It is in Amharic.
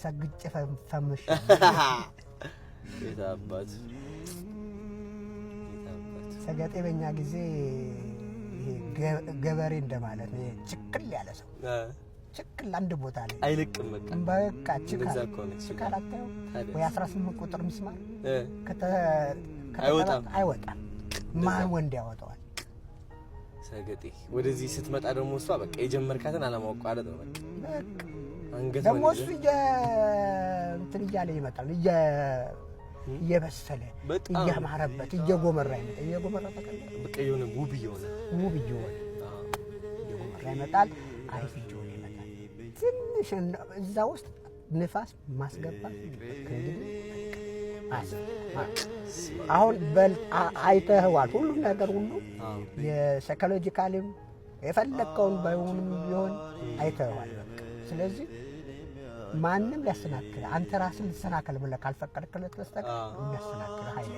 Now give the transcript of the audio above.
ሰግጬ ፈምሽ የታባት ሰገጤ በእኛ ጊዜ ይሄ ገበሬ እንደማለት ነው። ችክል ያለ ሰው ችክል አንድ ቦታ ላይ አይልቅም። በቃ ችክል አታየው ወይ 18 ቁጥር ምስማር አይወጣም። ማን ወንድ ያወጣዋል? ሰገጤ ወደዚህ ስትመጣ ደግሞ እሷ በቃ የጀመርካትን አለማቋረጥ ነው። በቃ አንገት ደግሞ እሱ እንትን እያለ ይመጣል እየበሰለ እያማረበት እየጎመራ ተቀበለ በቃ የሆነ ውብ እየሆነ እየጎመራ ይመጣል። አሪፍ እየሆነ ይመጣል። ትንሽ እዛ ውስጥ ንፋስ ማስገባት እንግዲህ አሁን አይተህዋል። ሁሉም ነገር ሁሉ የሳይኮሎጂካልም የፈለከውን ባይሆንም ቢሆን አይተህዋል። ስለዚህ ማንም ሊያሰናክል አንተ ራስን ልትሰናከል ብለህ ካልፈቀድክለት በስተቀር የሚያሰናክል ኃይል